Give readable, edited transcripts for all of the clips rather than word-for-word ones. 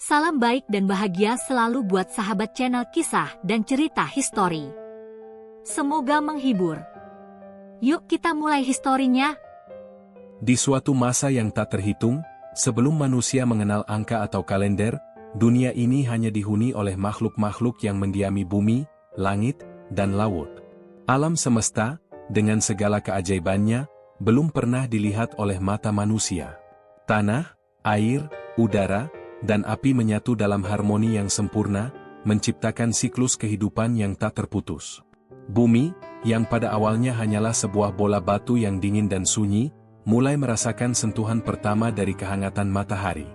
Salam baik dan bahagia selalu buat sahabat channel kisah dan cerita histori. Semoga menghibur. Yuk kita mulai historinya. Di suatu masa yang tak terhitung, sebelum manusia mengenal angka atau kalender, dunia ini hanya dihuni oleh makhluk-makhluk yang mendiami bumi, langit, dan laut. Alam semesta, dengan segala keajaibannya, belum pernah dilihat oleh mata manusia. Tanah, air, udara, dan api menyatu dalam harmoni yang sempurna, menciptakan siklus kehidupan yang tak terputus. Bumi, yang pada awalnya hanyalah sebuah bola batu yang dingin dan sunyi, mulai merasakan sentuhan pertama dari kehangatan matahari.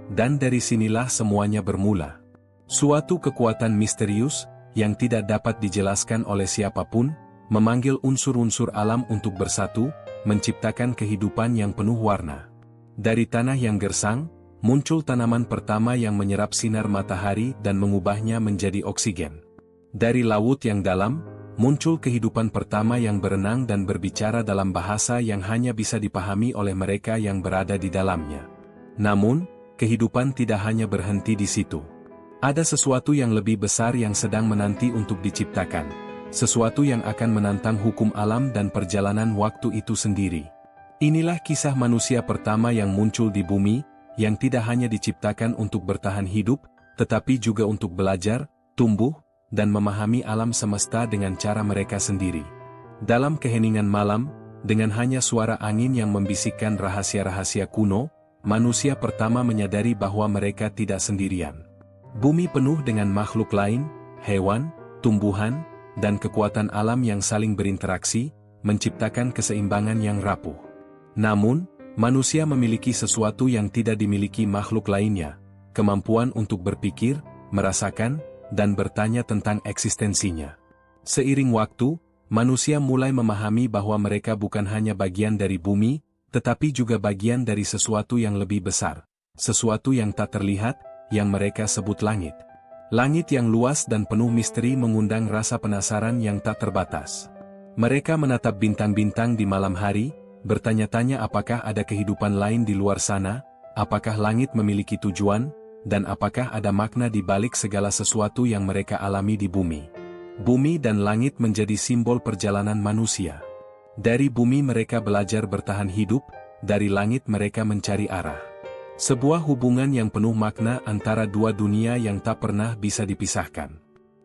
Dan dari sinilah semuanya bermula. Suatu kekuatan misterius, yang tidak dapat dijelaskan oleh siapapun, memanggil unsur-unsur alam untuk bersatu, menciptakan kehidupan yang penuh warna. Dari tanah yang gersang, muncul tanaman pertama yang menyerap sinar matahari dan mengubahnya menjadi oksigen. Dari laut yang dalam, muncul kehidupan pertama yang berenang dan berbicara dalam bahasa yang hanya bisa dipahami oleh mereka yang berada di dalamnya. Namun, kehidupan tidak hanya berhenti di situ. Ada sesuatu yang lebih besar yang sedang menanti untuk diciptakan. Sesuatu yang akan menantang hukum alam dan perjalanan waktu itu sendiri. Inilah kisah manusia pertama yang muncul di bumi, yang tidak hanya diciptakan untuk bertahan hidup, tetapi juga untuk belajar, tumbuh, dan memahami alam semesta dengan cara mereka sendiri. Dalam keheningan malam, dengan hanya suara angin yang membisikkan rahasia-rahasia kuno, manusia pertama menyadari bahwa mereka tidak sendirian. Bumi penuh dengan makhluk lain, hewan, tumbuhan, dan kekuatan alam yang saling berinteraksi, menciptakan keseimbangan yang rapuh. Namun, manusia memiliki sesuatu yang tidak dimiliki makhluk lainnya, kemampuan untuk berpikir, merasakan, dan bertanya tentang eksistensinya. Seiring waktu, manusia mulai memahami bahwa mereka bukan hanya bagian dari bumi, tetapi juga bagian dari sesuatu yang lebih besar, sesuatu yang tak terlihat, yang mereka sebut langit. Langit yang luas dan penuh misteri mengundang rasa penasaran yang tak terbatas. Mereka menatap bintang-bintang di malam hari, bertanya-tanya apakah ada kehidupan lain di luar sana, apakah langit memiliki tujuan, dan apakah ada makna di balik segala sesuatu yang mereka alami di bumi. Bumi dan langit menjadi simbol perjalanan manusia. Dari bumi mereka belajar bertahan hidup, dari langit mereka mencari arah. Sebuah hubungan yang penuh makna antara dua dunia yang tak pernah bisa dipisahkan.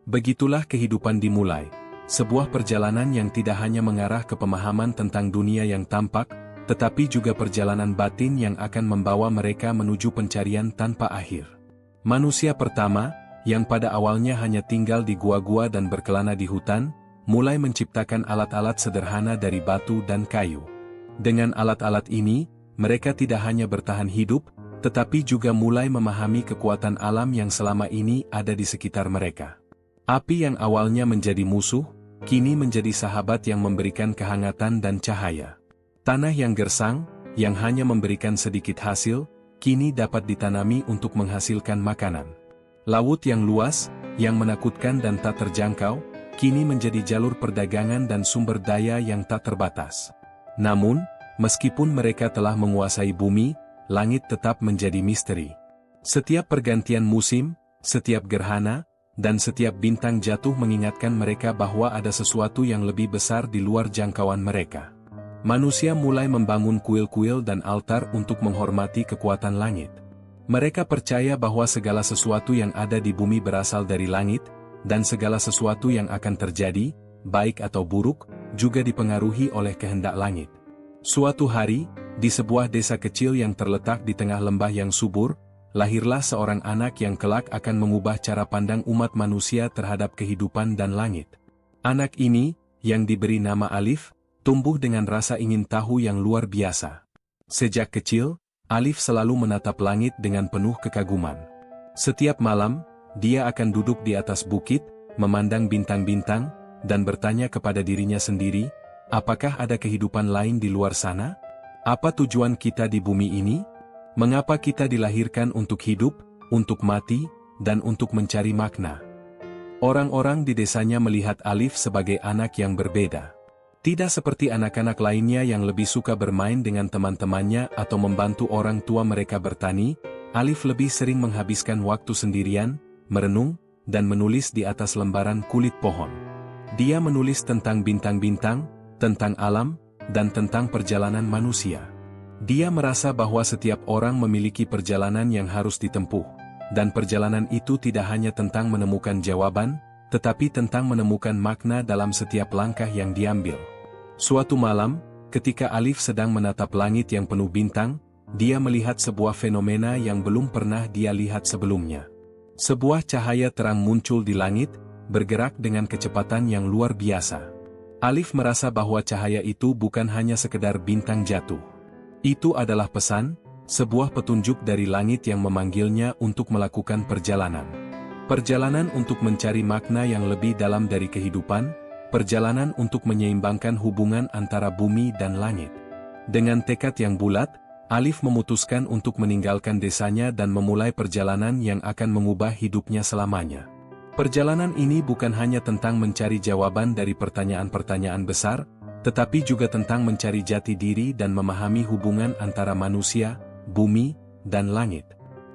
Begitulah kehidupan dimulai. Sebuah perjalanan yang tidak hanya mengarah ke pemahaman tentang dunia yang tampak, tetapi juga perjalanan batin yang akan membawa mereka menuju pencarian tanpa akhir. Manusia pertama, yang pada awalnya hanya tinggal di gua-gua dan berkelana di hutan, mulai menciptakan alat-alat sederhana dari batu dan kayu. Dengan alat-alat ini, mereka tidak hanya bertahan hidup, tetapi juga mulai memahami kekuatan alam yang selama ini ada di sekitar mereka. Api yang awalnya menjadi musuh, kini menjadi sahabat yang memberikan kehangatan dan cahaya. Tanah yang gersang, yang hanya memberikan sedikit hasil, kini dapat ditanami untuk menghasilkan makanan. Laut yang luas, yang menakutkan dan tak terjangkau, kini menjadi jalur perdagangan dan sumber daya yang tak terbatas. Namun, meskipun mereka telah menguasai bumi, langit tetap menjadi misteri. Setiap pergantian musim, setiap gerhana, dan setiap bintang jatuh mengingatkan mereka bahwa ada sesuatu yang lebih besar di luar jangkauan mereka. Manusia mulai membangun kuil-kuil dan altar untuk menghormati kekuatan langit. Mereka percaya bahwa segala sesuatu yang ada di bumi berasal dari langit, dan segala sesuatu yang akan terjadi, baik atau buruk, juga dipengaruhi oleh kehendak langit. Suatu hari, di sebuah desa kecil yang terletak di tengah lembah yang subur, lahirlah seorang anak yang kelak akan mengubah cara pandang umat manusia terhadap kehidupan dan langit. Anak ini, yang diberi nama Alif, tumbuh dengan rasa ingin tahu yang luar biasa. Sejak kecil, Alif selalu menatap langit dengan penuh kekaguman. Setiap malam, dia akan duduk di atas bukit, memandang bintang-bintang, dan bertanya kepada dirinya sendiri, apakah ada kehidupan lain di luar sana? Apa tujuan kita di bumi ini? Mengapa kita dilahirkan untuk hidup, untuk mati, dan untuk mencari makna? Orang-orang di desanya melihat Alif sebagai anak yang berbeda. Tidak seperti anak-anak lainnya yang lebih suka bermain dengan teman-temannya atau membantu orang tua mereka bertani, Alif lebih sering menghabiskan waktu sendirian, merenung, dan menulis di atas lembaran kulit pohon. Dia menulis tentang bintang-bintang, tentang alam, dan tentang perjalanan manusia. Dia merasa bahwa setiap orang memiliki perjalanan yang harus ditempuh, dan perjalanan itu tidak hanya tentang menemukan jawaban, tetapi tentang menemukan makna dalam setiap langkah yang diambil. Suatu malam, ketika Alif sedang menatap langit yang penuh bintang, dia melihat sebuah fenomena yang belum pernah dia lihat sebelumnya. Sebuah cahaya terang muncul di langit, bergerak dengan kecepatan yang luar biasa. Alif merasa bahwa cahaya itu bukan hanya sekedar bintang jatuh. Itu adalah pesan, sebuah petunjuk dari langit yang memanggilnya untuk melakukan perjalanan. Perjalanan untuk mencari makna yang lebih dalam dari kehidupan, perjalanan untuk menyeimbangkan hubungan antara bumi dan langit. Dengan tekad yang bulat, Alif memutuskan untuk meninggalkan desanya dan memulai perjalanan yang akan mengubah hidupnya selamanya. Perjalanan ini bukan hanya tentang mencari jawaban dari pertanyaan-pertanyaan besar, tetapi juga tentang mencari jati diri dan memahami hubungan antara manusia, bumi, dan langit.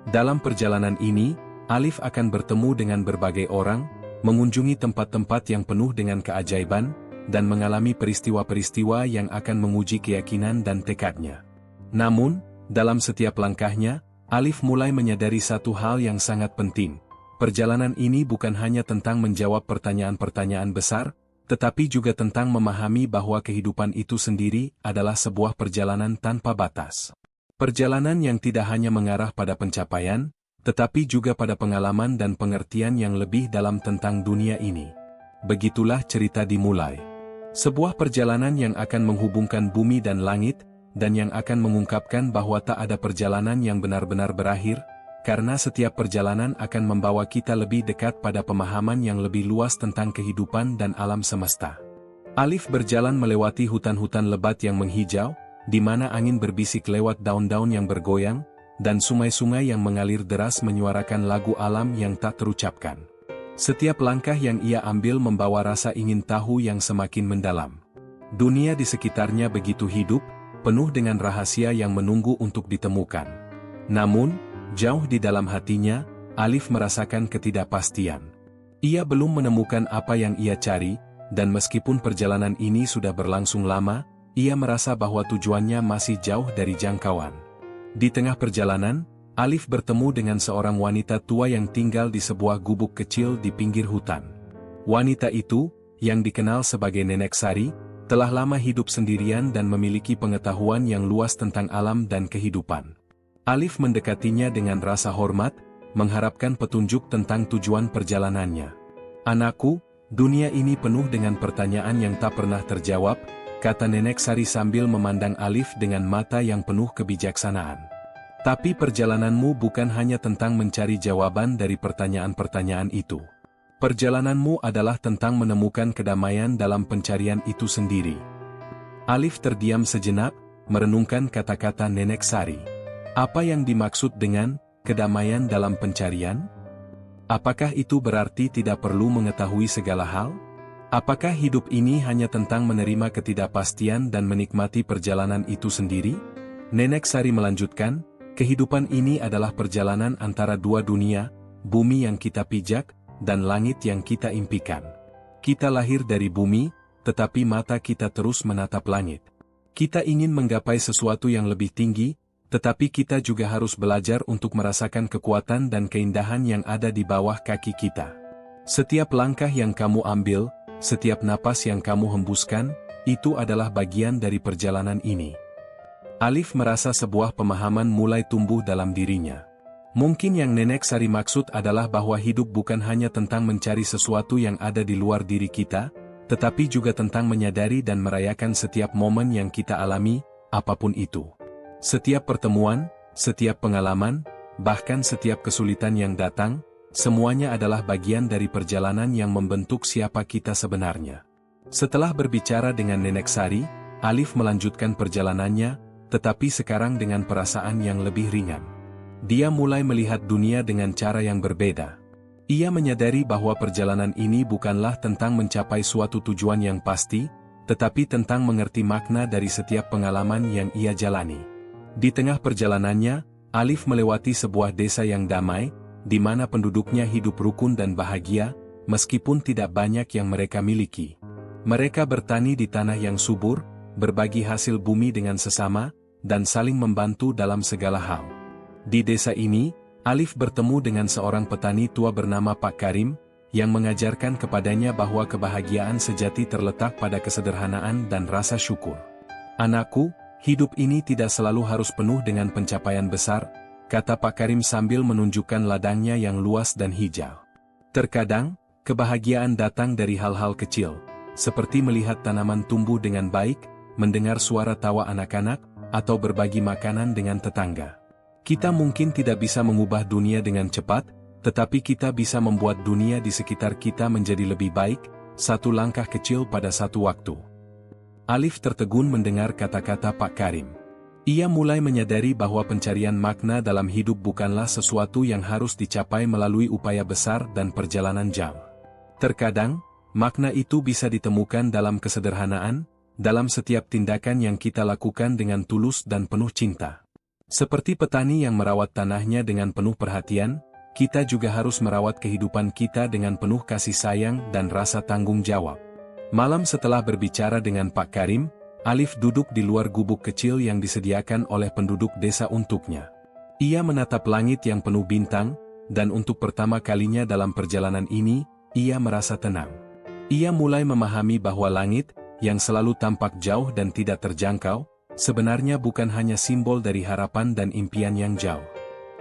Dalam perjalanan ini, Alif akan bertemu dengan berbagai orang, mengunjungi tempat-tempat yang penuh dengan keajaiban, dan mengalami peristiwa-peristiwa yang akan menguji keyakinan dan tekadnya. Namun, dalam setiap langkahnya, Alif mulai menyadari satu hal yang sangat penting. Perjalanan ini bukan hanya tentang menjawab pertanyaan-pertanyaan besar, tetapi juga tentang memahami bahwa kehidupan itu sendiri adalah sebuah perjalanan tanpa batas. Perjalanan yang tidak hanya mengarah pada pencapaian, tetapi juga pada pengalaman dan pengertian yang lebih dalam tentang dunia ini. Begitulah cerita dimulai. Sebuah perjalanan yang akan menghubungkan bumi dan langit, dan yang akan mengungkapkan bahwa tak ada perjalanan yang benar-benar berakhir, karena setiap perjalanan akan membawa kita lebih dekat pada pemahaman yang lebih luas tentang kehidupan dan alam semesta. Alif berjalan melewati hutan-hutan lebat yang menghijau, di mana angin berbisik lewat daun-daun yang bergoyang, dan sungai-sungai yang mengalir deras menyuarakan lagu alam yang tak terucapkan. Setiap langkah yang ia ambil membawa rasa ingin tahu yang semakin mendalam. Dunia di sekitarnya begitu hidup, penuh dengan rahasia yang menunggu untuk ditemukan. Namun, jauh di dalam hatinya, Alif merasakan ketidakpastian. Ia belum menemukan apa yang ia cari, dan meskipun perjalanan ini sudah berlangsung lama, ia merasa bahwa tujuannya masih jauh dari jangkauan. Di tengah perjalanan, Alif bertemu dengan seorang wanita tua yang tinggal di sebuah gubuk kecil di pinggir hutan. Wanita itu, yang dikenal sebagai Nenek Sari, telah lama hidup sendirian dan memiliki pengetahuan yang luas tentang alam dan kehidupan. Alif mendekatinya dengan rasa hormat, mengharapkan petunjuk tentang tujuan perjalanannya. "Anakku, dunia ini penuh dengan pertanyaan yang tak pernah terjawab," kata Nenek Sari sambil memandang Alif dengan mata yang penuh kebijaksanaan. "Tapi perjalananmu bukan hanya tentang mencari jawaban dari pertanyaan-pertanyaan itu. Perjalananmu adalah tentang menemukan kedamaian dalam pencarian itu sendiri." Alif terdiam sejenak, merenungkan kata-kata Nenek Sari. Apa yang dimaksud dengan kedamaian dalam pencarian? Apakah itu berarti tidak perlu mengetahui segala hal? Apakah hidup ini hanya tentang menerima ketidakpastian dan menikmati perjalanan itu sendiri? Nenek Sari melanjutkan, kehidupan ini adalah perjalanan antara dua dunia, bumi yang kita pijak, dan langit yang kita impikan. Kita lahir dari bumi, tetapi mata kita terus menatap langit. Kita ingin menggapai sesuatu yang lebih tinggi, tetapi kita juga harus belajar untuk merasakan kekuatan dan keindahan yang ada di bawah kaki kita. Setiap langkah yang kamu ambil, setiap napas yang kamu hembuskan, itu adalah bagian dari perjalanan ini. Alif merasa sebuah pemahaman mulai tumbuh dalam dirinya. Mungkin yang Nenek Sari maksud adalah bahwa hidup bukan hanya tentang mencari sesuatu yang ada di luar diri kita, tetapi juga tentang menyadari dan merayakan setiap momen yang kita alami, apapun itu. Setiap pertemuan, setiap pengalaman, bahkan setiap kesulitan yang datang, semuanya adalah bagian dari perjalanan yang membentuk siapa kita sebenarnya. Setelah berbicara dengan Nenek Sari, Alif melanjutkan perjalanannya, tetapi sekarang dengan perasaan yang lebih ringan. Dia mulai melihat dunia dengan cara yang berbeda. Ia menyadari bahwa perjalanan ini bukanlah tentang mencapai suatu tujuan yang pasti, tetapi tentang mengerti makna dari setiap pengalaman yang ia jalani. Di tengah perjalanannya, Alif melewati sebuah desa yang damai, di mana penduduknya hidup rukun dan bahagia, meskipun tidak banyak yang mereka miliki. Mereka bertani di tanah yang subur, berbagi hasil bumi dengan sesama, dan saling membantu dalam segala hal. Di desa ini, Alif bertemu dengan seorang petani tua bernama Pak Karim, yang mengajarkan kepadanya bahwa kebahagiaan sejati terletak pada kesederhanaan dan rasa syukur. "Anakku, hidup ini tidak selalu harus penuh dengan pencapaian besar," kata Pak Karim sambil menunjukkan ladangnya yang luas dan hijau. "Terkadang, kebahagiaan datang dari hal-hal kecil, seperti melihat tanaman tumbuh dengan baik, mendengar suara tawa anak-anak, atau berbagi makanan dengan tetangga. Kita mungkin tidak bisa mengubah dunia dengan cepat, tetapi kita bisa membuat dunia di sekitar kita menjadi lebih baik, satu langkah kecil pada satu waktu." Alif tertegun mendengar kata-kata Pak Karim. Ia mulai menyadari bahwa pencarian makna dalam hidup bukanlah sesuatu yang harus dicapai melalui upaya besar dan perjalanan jauh. Terkadang, makna itu bisa ditemukan dalam kesederhanaan, dalam setiap tindakan yang kita lakukan dengan tulus dan penuh cinta. Seperti petani yang merawat tanahnya dengan penuh perhatian, kita juga harus merawat kehidupan kita dengan penuh kasih sayang dan rasa tanggung jawab. Malam setelah berbicara dengan Pak Karim, Alif duduk di luar gubuk kecil yang disediakan oleh penduduk desa untuknya. Ia menatap langit yang penuh bintang, dan untuk pertama kalinya dalam perjalanan ini, ia merasa tenang. Ia mulai memahami bahwa langit, yang selalu tampak jauh dan tidak terjangkau, sebenarnya bukan hanya simbol dari harapan dan impian yang jauh.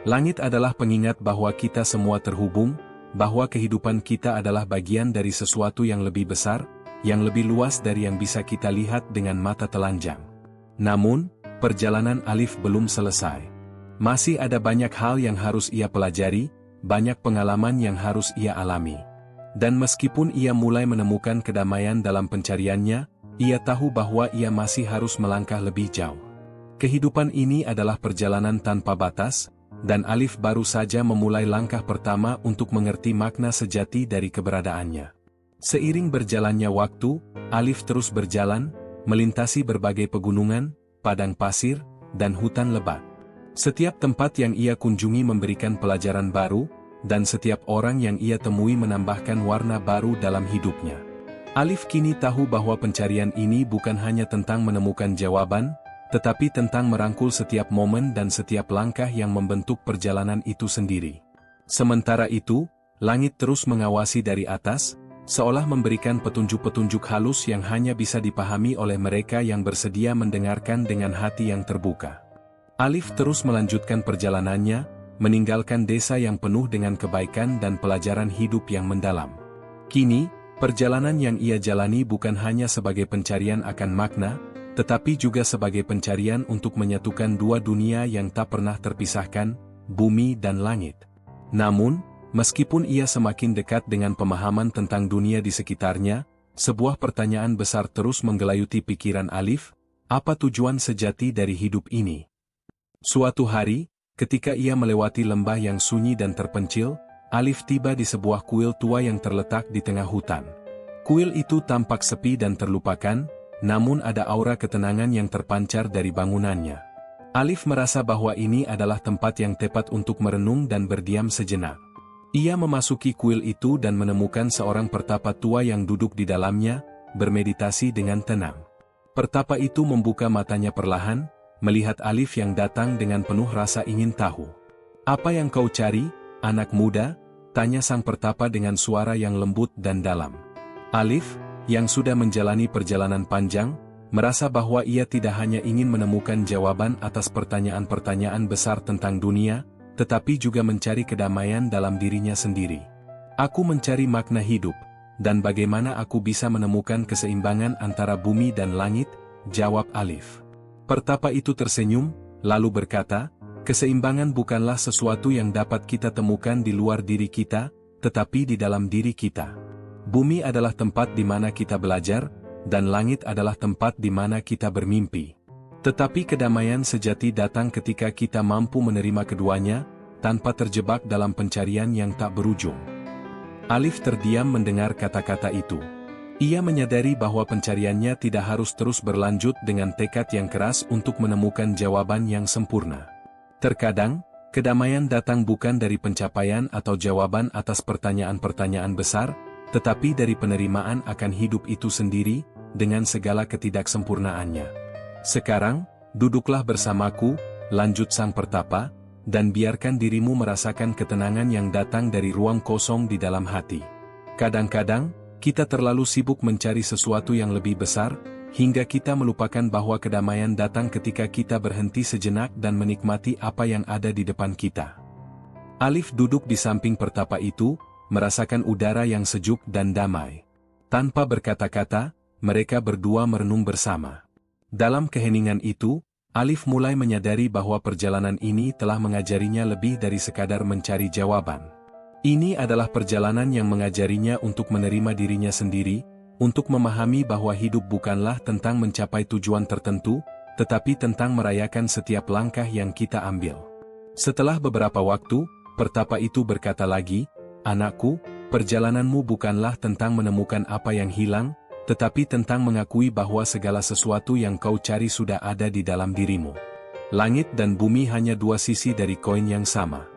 Langit adalah pengingat bahwa kita semua terhubung, bahwa kehidupan kita adalah bagian dari sesuatu yang lebih besar, yang lebih luas dari yang bisa kita lihat dengan mata telanjang. Namun, perjalanan Alif belum selesai. Masih ada banyak hal yang harus ia pelajari, banyak pengalaman yang harus ia alami. Dan meskipun ia mulai menemukan kedamaian dalam pencariannya, ia tahu bahwa ia masih harus melangkah lebih jauh. Kehidupan ini adalah perjalanan tanpa batas, dan Alif baru saja memulai langkah pertama untuk mengerti makna sejati dari keberadaannya. Seiring berjalannya waktu, Alif terus berjalan, melintasi berbagai pegunungan, padang pasir, dan hutan lebat. Setiap tempat yang ia kunjungi memberikan pelajaran baru, dan setiap orang yang ia temui menambahkan warna baru dalam hidupnya. Alif kini tahu bahwa pencarian ini bukan hanya tentang menemukan jawaban, tetapi tentang merangkul setiap momen dan setiap langkah yang membentuk perjalanan itu sendiri. Sementara itu, langit terus mengawasi dari atas, seolah memberikan petunjuk-petunjuk halus yang hanya bisa dipahami oleh mereka yang bersedia mendengarkan dengan hati yang terbuka. Alif terus melanjutkan perjalanannya, meninggalkan desa yang penuh dengan kebaikan dan pelajaran hidup yang mendalam. Kini, perjalanan yang ia jalani bukan hanya sebagai pencarian akan makna, tetapi juga sebagai pencarian untuk menyatukan dua dunia yang tak pernah terpisahkan, bumi dan langit. Namun, meskipun ia semakin dekat dengan pemahaman tentang dunia di sekitarnya, sebuah pertanyaan besar terus menggelayuti pikiran Alif, apa tujuan sejati dari hidup ini? Suatu hari, ketika ia melewati lembah yang sunyi dan terpencil, Alif tiba di sebuah kuil tua yang terletak di tengah hutan. Kuil itu tampak sepi dan terlupakan, namun ada aura ketenangan yang terpancar dari bangunannya. Alif merasa bahwa ini adalah tempat yang tepat untuk merenung dan berdiam sejenak. Ia memasuki kuil itu dan menemukan seorang pertapa tua yang duduk di dalamnya, bermeditasi dengan tenang. Pertapa itu membuka matanya perlahan, melihat Alif yang datang dengan penuh rasa ingin tahu. "Apa yang kau cari, anak muda?" tanya sang pertapa dengan suara yang lembut dan dalam. Alif, yang sudah menjalani perjalanan panjang, merasa bahwa ia tidak hanya ingin menemukan jawaban atas pertanyaan-pertanyaan besar tentang dunia, tetapi juga mencari kedamaian dalam dirinya sendiri. "Aku mencari makna hidup, dan bagaimana aku bisa menemukan keseimbangan antara bumi dan langit," jawab Alif. Pertapa itu tersenyum, lalu berkata, "Keseimbangan bukanlah sesuatu yang dapat kita temukan di luar diri kita, tetapi di dalam diri kita. Bumi adalah tempat di mana kita belajar, dan langit adalah tempat di mana kita bermimpi. Tetapi kedamaian sejati datang ketika kita mampu menerima keduanya, tanpa terjebak dalam pencarian yang tak berujung." Alif terdiam mendengar kata-kata itu. Ia menyadari bahwa pencariannya tidak harus terus berlanjut dengan tekad yang keras untuk menemukan jawaban yang sempurna. Terkadang, kedamaian datang bukan dari pencapaian atau jawaban atas pertanyaan-pertanyaan besar, tetapi dari penerimaan akan hidup itu sendiri, dengan segala ketidaksempurnaannya. Sekarang, duduklah bersamaku, lanjut sang pertapa, dan biarkan dirimu merasakan ketenangan yang datang dari ruang kosong di dalam hati. Kadang-kadang, kita terlalu sibuk mencari sesuatu yang lebih besar, hingga kita melupakan bahwa kedamaian datang ketika kita berhenti sejenak dan menikmati apa yang ada di depan kita. Alif duduk di samping pertapa itu, merasakan udara yang sejuk dan damai. Tanpa berkata-kata, mereka berdua merenung bersama. Dalam keheningan itu, Alif mulai menyadari bahwa perjalanan ini telah mengajarinya lebih dari sekadar mencari jawaban. Ini adalah perjalanan yang mengajarinya untuk menerima dirinya sendiri, untuk memahami bahwa hidup bukanlah tentang mencapai tujuan tertentu, tetapi tentang merayakan setiap langkah yang kita ambil. Setelah beberapa waktu, pertapa itu berkata lagi, "Anakku, perjalananmu bukanlah tentang menemukan apa yang hilang, tetapi tentang mengakui bahwa segala sesuatu yang kau cari sudah ada di dalam dirimu. Langit dan bumi hanya dua sisi dari koin yang sama.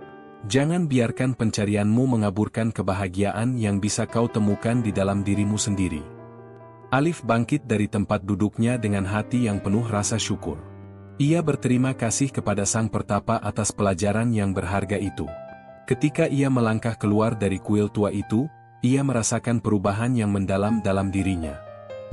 Jangan biarkan pencarianmu mengaburkan kebahagiaan yang bisa kau temukan di dalam dirimu sendiri." Alif bangkit dari tempat duduknya dengan hati yang penuh rasa syukur. Ia berterima kasih kepada sang pertapa atas pelajaran yang berharga itu. Ketika ia melangkah keluar dari kuil tua itu, ia merasakan perubahan yang mendalam dalam dirinya.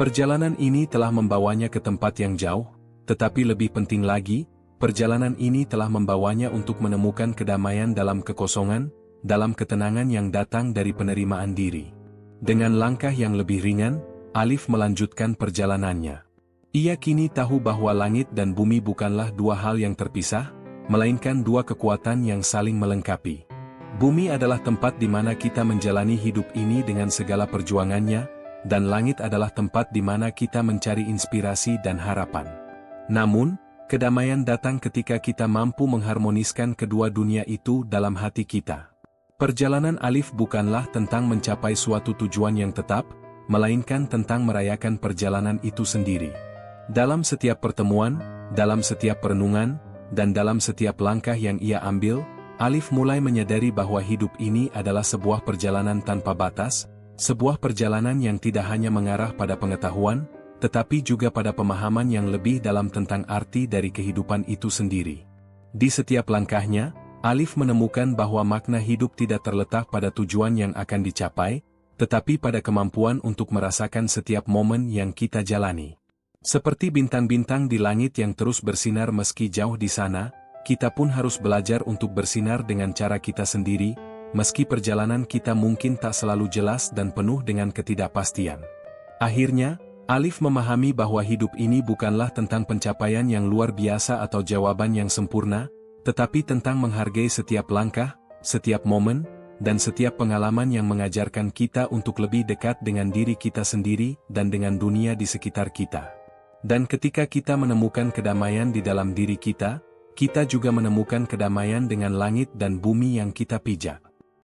Perjalanan ini telah membawanya ke tempat yang jauh, tetapi lebih penting lagi, perjalanan ini telah membawanya untuk menemukan kedamaian dalam kekosongan, dalam ketenangan yang datang dari penerimaan diri. Dengan langkah yang lebih ringan, Alif melanjutkan perjalanannya. Ia kini tahu bahwa langit dan bumi bukanlah dua hal yang terpisah, melainkan dua kekuatan yang saling melengkapi. Bumi adalah tempat di mana kita menjalani hidup ini dengan segala perjuangannya, dan langit adalah tempat di mana kita mencari inspirasi dan harapan. Namun, kedamaian datang ketika kita mampu mengharmoniskan kedua dunia itu dalam hati kita. Perjalanan Alif bukanlah tentang mencapai suatu tujuan yang tetap, melainkan tentang merayakan perjalanan itu sendiri. Dalam setiap pertemuan, dalam setiap perenungan, dan dalam setiap langkah yang ia ambil, Alif mulai menyadari bahwa hidup ini adalah sebuah perjalanan tanpa batas, sebuah perjalanan yang tidak hanya mengarah pada pengetahuan, tetapi juga pada pemahaman yang lebih dalam tentang arti dari kehidupan itu sendiri. Di setiap langkahnya, Alif menemukan bahwa makna hidup tidak terletak pada tujuan yang akan dicapai, tetapi pada kemampuan untuk merasakan setiap momen yang kita jalani. Seperti bintang-bintang di langit yang terus bersinar meski jauh di sana, kita pun harus belajar untuk bersinar dengan cara kita sendiri, meski perjalanan kita mungkin tak selalu jelas dan penuh dengan ketidakpastian. Akhirnya, Alif memahami bahwa hidup ini bukanlah tentang pencapaian yang luar biasa atau jawaban yang sempurna, tetapi tentang menghargai setiap langkah, setiap momen, dan setiap pengalaman yang mengajarkan kita untuk lebih dekat dengan diri kita sendiri dan dengan dunia di sekitar kita. Dan ketika kita menemukan kedamaian di dalam diri kita, kita juga menemukan kedamaian dengan langit dan bumi yang kita pijak.